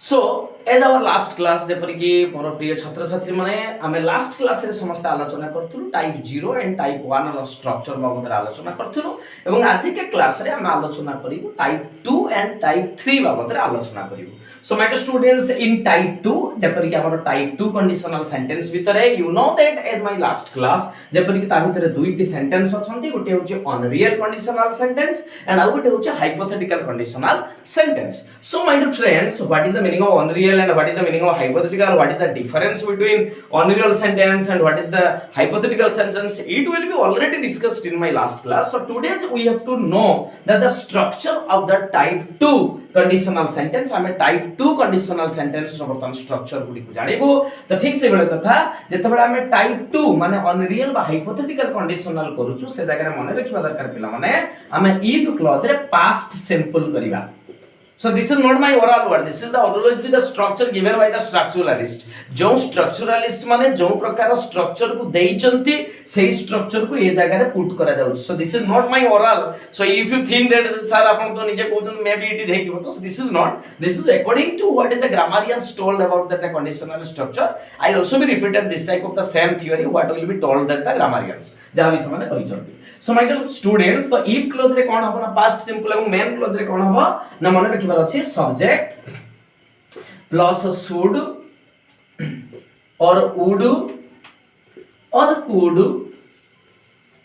So as our last class जेपरिक मोर प्रिय छात्र छात्री मैंने आम लास्ट क्लास रे समस्त आलोचना करूँ टाइप 0 एंड टाइप 1 स्ट्रक्चर बाबद आलोचना करूँ आज के क्लास रे आम आलोचना करूँ टाइप 2 एंड टाइप 3 बाबद आलोचना करूँ। So my students in type 2 जेपरिक आम टाइप 2 कंडीशनल सेंटेंस भितर you know that as my last class जेपरिक ता भितर दुईटी सेंटेंस अछंती गोटे होची अनरियल कंडीशनल सेंटेंस एंड आ गोटे होची hypothetical conditional sentence. So my dear friends what is the meaning of unreal and what is the meaning of hypothetical, what is the difference between unreal sentence and what is the hypothetical sentence, it will be already discussed in my last class. So today we have to know that the structure of the type 2 conditional sentence आमे type 2 conditional sentence रो बर्तन structure गुडी को जानिबो। तो ठीक से बेले कथा जेते बेले आमे type 2 माने unreal बा hypothetical conditional करूछु से जगह माने रखिबा दरकार पिला माने आमे if clause रे past simple करिबा। So this is not my oral word, this is the always be the structure given by the structuralist. जो structuralist माने जो प्रकार स्ट्रक्चर को देइचंती सेही स्ट्रक्चर को ए जगह रे पुट करा जाउ। So this is not my oral. So if you think that sir आपन तो निजे कहउछन maybe it is हेतिबो तो this is not, this is according to what is the grammarians told about that the conditional structure. I also be repeated this type of the same theory what will be told that the grammarians जहा भी समाने कहिचंती। So my dear students तो if clause रे कोन हबो ना past simple एवं main clause रे कोन हबो ना माने रखिबार अछि subject plus should or would or could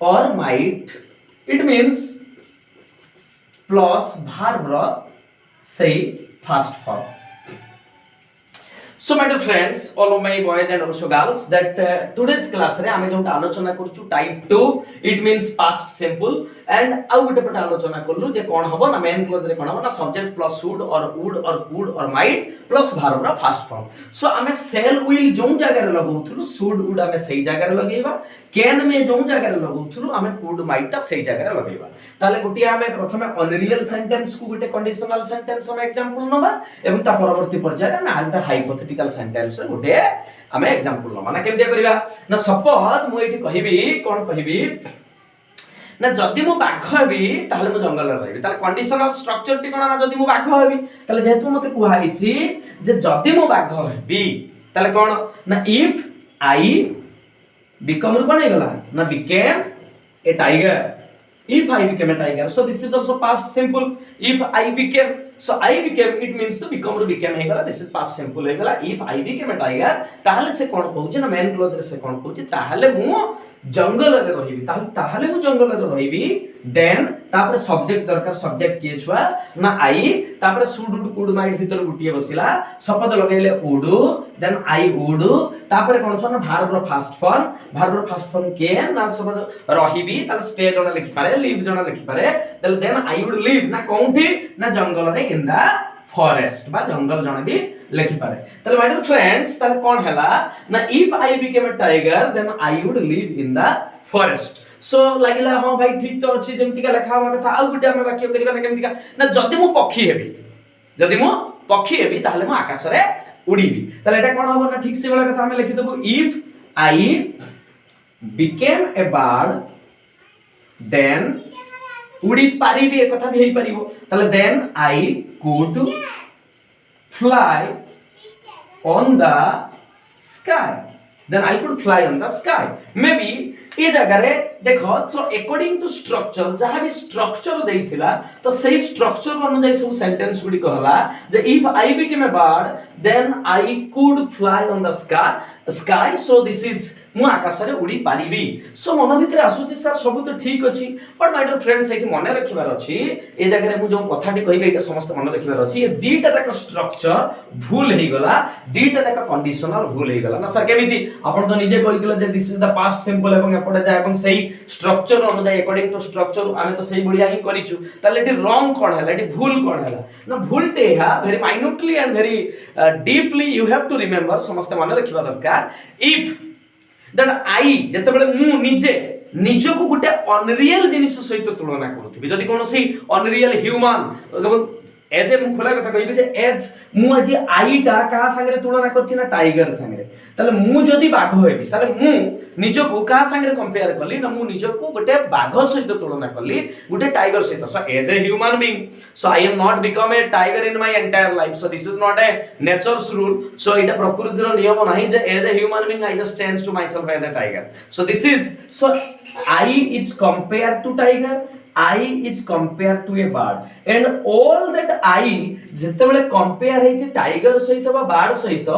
or might, it means plus verb say first form. So my dear friends, all of my boys and also girls, that today's class रे आमे जोंटा आलोचना करछु type 2 it means past simple and आउ गोटे पट आलोचना करलु जे कोन हबो ना मेन क्लोज रे कोन हबो ना सब्जेक्ट प्लस शुड और वुड और कुड और माइट प्लस वर्ब रा फर्स्ट फॉर्म। सो आमे सेल विल जों जगह रे लगाउथुलु शुड वुड आमे सही जगह रे लगेबा, कैन में जों जगह रे लगाउथुलु आमे कुड माइट ता सही जगह रे लगेबा। ताले गुटी आमे प्रथमे अनरियल सेंटेंस को गुटे कंडीशनल सेंटेंस हम एग्जांपल नबा एवं ता परवर्ती पर्याय आमे आलटा हाइपोथेटिकल सेंटेंस रे गुटे आमे एग्जांपल नबा ना केमते करिबा ना सपोज मु एठी कहिबी कोन कहिबी ना जदि मु बाघ हेबी ताले मु जंगल रे रहबी ताले कंडीशनल स्ट्रक्चर टी कोन ना जदि मु बाघ हेबी ताले जेहेतु मते कुहाइछि जे जदि मु बाघ हेबी ताले कोन ना इफ आई बिकम रु कोन हेगला ना became a tiger, if I became a tiger, so this is also past simple. If I became, so I became, it means to become ru became हेगला, this is past simple हेगला। if I became a tiger ताले से कोन कहउछि ना main close रे से कोन कहउछि ताले मु जंगल रे रहिबी ताले मु जंगल रे रहिबी देन तापर सब्जेक्ट दरकार सब्जेक्ट किए छुआ ना आई तापर शुड वुड कुड माइट भीतर गुटिए बसिला सपोज लगेले वुड देन आई वुड तापर कोन छ ना वर्ब रो फर्स्ट फॉर्म कैन ना सपोज रहिबी ताले स्टे जणा लिखि पारे लिव जणा लिखि पारे देन आई वुड लिव ना कोंठी ना जंगल रे इन द फॉरेस्ट बा जंगल जणा भी लिखि पारे। तले माय डियर फ्रेंड्स तले कोन हैला ना if I became a tiger then I would live in the forest. So लागिला हां भाई ठीक तो अछि जेमति का लेखा होबा कथा आ गुटे हम वाक्य करिबा ना केमति का ना जदि मु पक्षी हेबी ताले मु आकाश रे उडीबी ताले एटा कोन होबो ना ठीक से वाला कथा हम लिखि देबो if I became a bird then उडी पारिबी एक कथा भी हेई पारिबो ताले then I could fly on the sky, then I could fly on the sky maybe ए जगह रे देखो सो अकॉर्डिंग टू स्ट्रक्चर जहां भी स्ट्रक्चर देइथिला तो सही स्ट्रक्चर अनुसार सब सेंटेंस गुडी कहला जे if I became a bird then I could fly on the sky so this is मु आकाश रे उडी पारिबी। सो मन भितर आसुची सर सब तो ठीक अछि बट माय डियर फ्रेंड्स एठी मने रखिबार अछि ए जगह रे मु जो कथाटी कहिबे एटा समस्त मन रखिबार अछि ए दीटा तक स्ट्रक्चर भूल हेई गला दीटा तक कंडीशनल भूल हेई गला ना सर केमिति आपण तो निजे कहिदिला जे this is the past simple एवं एपडे जाय एवं सही स्ट्रक्चर अनुसार अकॉर्डिंग टू स्ट्रक्चर आमे तो सही बढ़िया ही करिछु ताले एठी रॉन्ग कोन हैला एठी भूल कोन हैला ना भूल टे हा very minutely and very deeply you have to remember समस्त मन रखिबा दरकार इफ दैट आई जते बेले मु निजे निजको गुटे अनरियल जिनिस सहित तुलना करूथि जदि कोनो सी अनरियल ह्यूमन एज ए मु खोला कथा कहबी जे एज मु आज आई टा का संगे तुलना करछि ना टाइगर संगे ताले मु जदी बाघ हेबी ताले मु निजो को का संगे कंपेयर करली ना मु निजो को गोटे बाघ सहित तुलना करली गोटे टाइगर सहित so as a human being so I am not become a tiger in my entire life so this is not a nature's rule so इटा प्रकृति रो नियम नाही जे as a human being I just change to myself as a tiger so this is so I is compare to tiger I is compared to a bird and all that I जेतेबेले compare हे जे tiger सहित बा bird सहित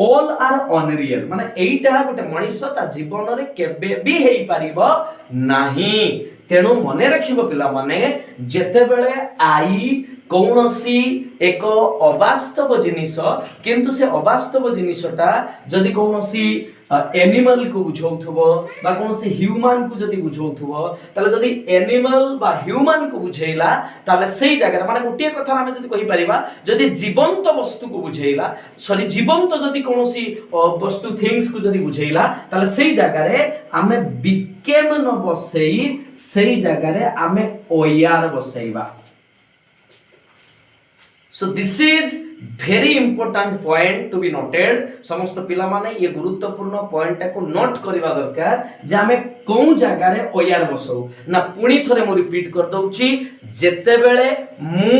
all are unreal माने एइटा गोटे मनुष्य ता जीवन रे केबे भी हेई परिबो नाही तेनु मने रखिबो पिला माने जेतेबेले आई कौनसी एक अवास्तव जिनिस किंतु से अवास्तव जिनिसटा जदि कौनसी एनिमल को बुझौथबो बा कौनसी ह्यूमन को जदि बुझौथबो ताले जदि एनिमल बा ह्यूमन को बुझेइला ताले सेई जगह माने गोटे कथा हम जदि कहि परिबा जदि जीवंत वस्तु को बुझेइला सॉरी जीवंत जदि कौनसी वस्तु थिंग्स को जदि बुझेइला ताले सेई जगह रे हमें बिकेम न बसेई सेई जगह रे हमें ओयार बसेइबा So this is very important point to be noted समस्त पिला माने ये गुरुत्वपूर्ण पॉइंट को नोट करबा दरकार जे हमें कोन जगह रे ओयार बसौ ना पुणी थरे मो रिपीट कर दउची जेते बेले मु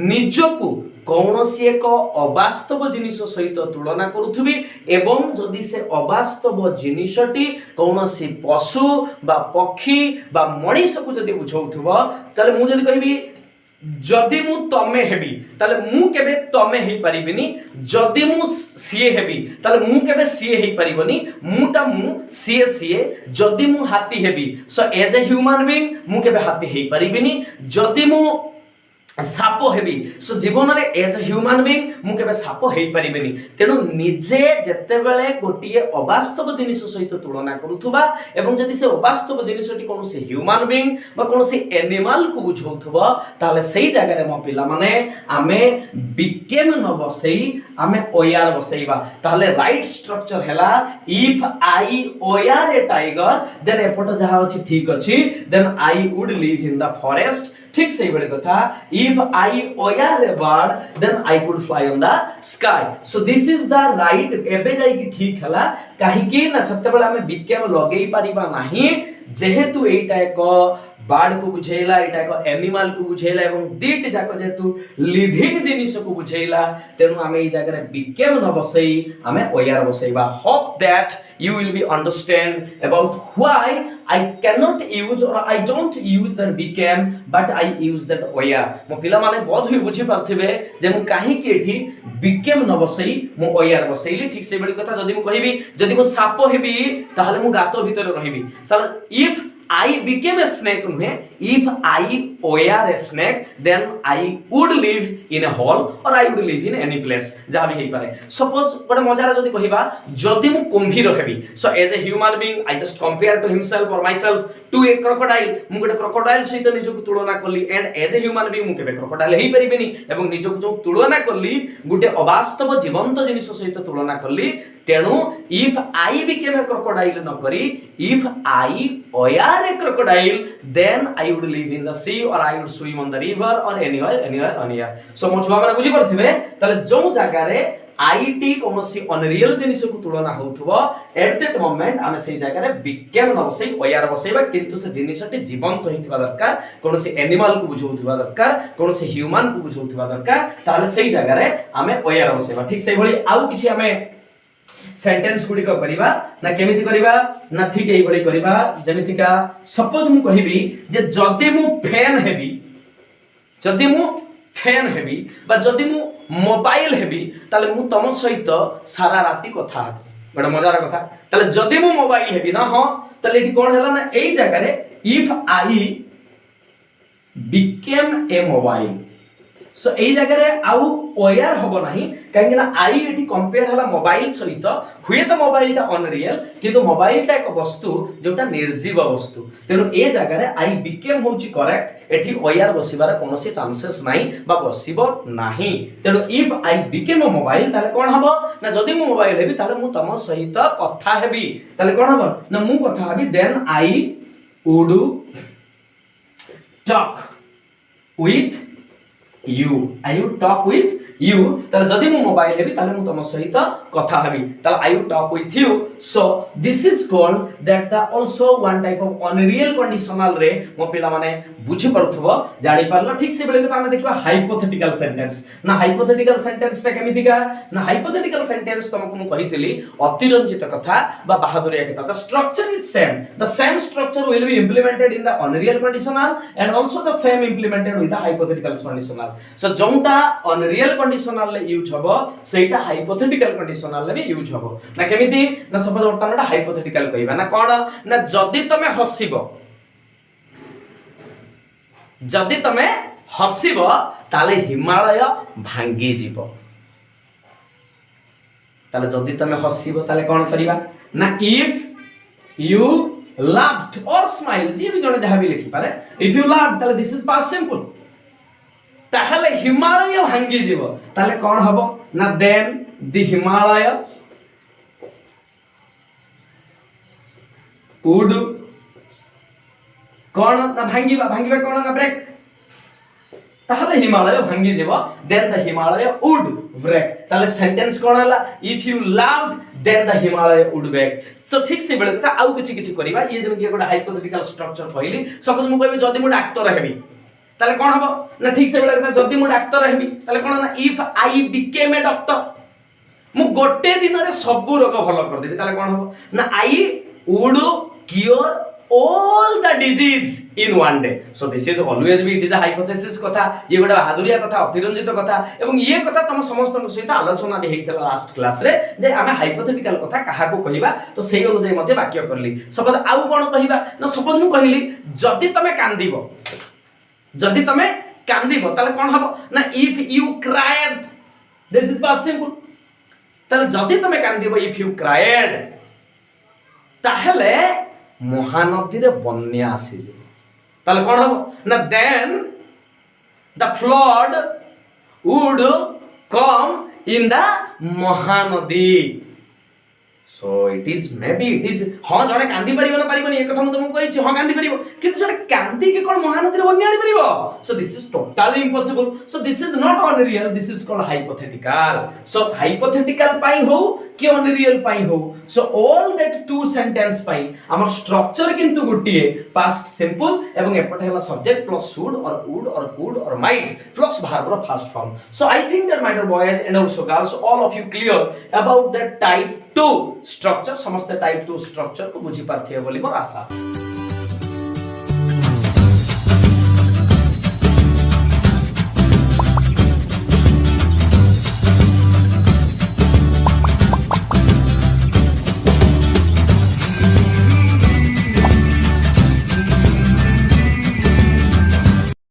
निजको कौनसी एक अवास्तव जिनिस सहित तुलना करूथबी एवं जदि से अवास्तव जिनिसटी कौनसी पशु बा पक्षी बा मनीष को जदि बुझौथबो ताले मु जदि कहबी जदि मु तमे हेबी ताले मु केबे तमे हेई परिबिनी जदि मु सीए हेबी ताले मु केबे सीए हेई परिबनी मुटा मु सीए सीए जदि मु हाथी हेबी so as a human being मु केबे हाथी हेई परिबिनी जदि मु सापो हेबी सो जीवन रे एज ए ह्यूमन बीइंग मु केबे सापो हेई परिबेनी तेनु निजे जते बेले गोटिए अवास्तव जिनिस सहित तुलना करूथबा एवं जदि से अवास्तव जिनिसटी कोनोसी ह्यूमन बीइंग बा कोनोसी एनिमल को बुझौथबा ताले सेही जगह रे म पिला माने आमे बिकेम न बसेई आमे ओयार बसेइबा ताले राइट स्ट्रक्चर हैला if I were a tiger then एपट जहा अछि ठीक अछि then I would live in the forest ठीक सही बड़े कथा if I were a bird then I could fly on the sky so this is the right एबे जाई कि ठीक हला काहे कि ना सत्य बेला हमें विज्ञान लगेई परिबा नाही जेहेतु एटा एक बर्ड को बुझेला एटा एक एनिमल को बुझेला एवं दीट जाक जेतु लिविंग जिनिस को बुझेला तेनु हमें ई जगह रे विज्ञान न बसई हमें ओयार बसईबा hope that you will be understand about why I cannot use or I don't use that became but I use that oya मो पिला माने बहुत ही बुझी पारथिबे जे मु काहे कि एठी became न बसई मु oya बसईली ठीक से बड़ी कथा जदी मु कहिबी जदी मु सापो हेबी ताहाले मु गातो भीतर रहिबी साला if I became a snake नुहे if I were a snake then I would live in a hole or I would live in any place जहा भी हेई पारे सपोज बडे मजारा जदी कहिबा जदी मु कुंभीर heavy so as a human being I just compare to himself or myself to a crocodile मु गोटे crocodile सहित निजको तुलना करली and as a human being मु केबे crocodile हेई परिबेनी एवं निजको जो तुलना करली गोटे अवास्तव जीवंत जिनिस सहित तुलना करली तेनु if I became a crocodile न करी if I were a crocodile then I would live in the sea or I would swim on the river or anywhere so मो छुआ माने बुझी परथिबे ताले जो जागा रे आईटी कोनोसी अनरियल जिनिस को तुलना होथबो एट दैट मोमेंट आमे सेही जागा रे विज्ञान न बसई ओयार बसईबा किंतु से जिनिसटी जीवंत होइतबा दरकार कोनोसी एनिमल को बुझौथबा दरकार कोनोसी ह्यूमन को बुझौथबा दरकार ताले सेही जागा रे आमे ओयार बसईबा ठीक सेही भली आउ किछि आमे सेंटेंस गुडी को करिबा ना केमिति करिबा ना ठीक एई भली करिबा जेमिति का सपोज मु कहिबी जे जदी मु फैन हेबी बा जदी मु मोबाइल हेबी ताले मु तम सहित सारा राती कथा बड़ा मजार कथा ताले जदी मु मोबाइल हेबी ना हो ताले एठी कोन हैला ना एई जगह रे if I became a mobile so एई जगह रे आउ ओयार होबो नाही काहेकि ना आई एठी कंपेयर हला मोबाइल सहित हुए तो मोबाइल ता अनरियल किंतु मोबाइल ता एक वस्तु जोटा निर्जीव वस्तु तेनु ए जगह रे आई बिकेम होची करेक्ट एठी ओयार बसिबार कोनोसी चांसेस नाही बा बसिबो नाही तेनु if I became a mobile ताले कोन हबो ना जदी मु मोबाइल हेबी ताले मु तम सहित कथा हेबी ताले कोन हबो ना मु कथा हेबी then I would talk with you I would talk with you তাহলে যদি মু মোবাইল হেবি তাহলে মু তোম সহিত কথা হেবি তাহলে I would talk with you so this is called that the also one type of unreal conditional रे मो पिला माने बुझी पड़थबो जानि पारलो ठीक से बेले तो हम देखबा हाइपोथेटिकल सेंटेंस ना हाइपोथेटिकल सेंटेंस टा केमितिका ना हाइपोथेटिकल सेंटेंस तुमको मु कहितली अतिरंजित कथा बा बहादुरिया कथा the structure is same the same structure will be implemented in the unreal conditional and also the same implemented with the hypothetical conditional so जोंटा unreal conditional ले यूज हबो सेटा hypothetical conditional ले भी यूज हबो ना केमिति ना सपोज वर्तमानटा hypothetical कहिबा ना कोन ना जदी तमे हसिबो जदी तमे हसिबो ताले हिमालय भांगी जीवो ताले जदी तमे हसिबो ताले कोन करिबा ना if you laughed or smiled जी भी जने जहा भी लिखि पारे if you laughed ताले this is past simple ताहले हिमालय भांगी जीवो ताले कोन हबो ना then the हिमालय would कोन ना भांगीबा भांगीबा कोन ना ब्रेक ताहले हिमालय भांगी जीवो then the Himalaya would break ताले सेंटेंस कोन हला if you laughed then the Himalaya would break तो ठीक से बेले त आउ किछि किछि करिबा ये जेम कि एकोटा हाइपोथेटिकल स्ट्रक्चर कहली सपोज मु कहबी जदी मु डाक्टर हेबी ताले कोन हबो ना ठीक से बेले जदी मु डाक्टर हेबी ताले कोन ना if I became a doctor मु गोटे दिन रे सब रोग भलो कर देबी ताले कोन हबो ना I would cure all the disease in one day so this is always be it is a hypothesis कथा ये गोटा बहादुरिया कथा अतिरंजित कथा एवं ये कथा तम समस्त सहित आलोचना भी हेइतला लास्ट क्लास रे जे आमे हाइपोथेटिकल कथा काहा को कहिबा तो सेही अनुसार मध्ये वाक्य करली सपोज आउ कोन कहिबा ना सपोज मु कहिली जदी तमे कांदीबो ताले कोन हबो ना if you cried this is past simple ताले जदी तमे कांदीबो if you cried ताहले महानदी रे बन्या आसी जे ताले कोन हबो ना then the flood would come in the Mahanadi so it is maybe it is हां जने कांदी परिबो ना परिबोनी एक कथा म तुमको कहि छी हां कांदी परिबो किंतु जने कांदी के कोन महानदी रे बन्या आनी परिबो so this is totally impossible so this is not unreal this is called hypothetical so hypothetical पाई हो कि unreal पाई हो so all that two sentence पाई हमर स्ट्रक्चर किंतु गुटिए past simple एवं एपटे हला subject plus should or would or could or might plus verb or past form so I think that my dear boys and also girls all of you clear about the type 2 structure समस्त type 2 structure को बुझी पारथिए बोली मोर आशा।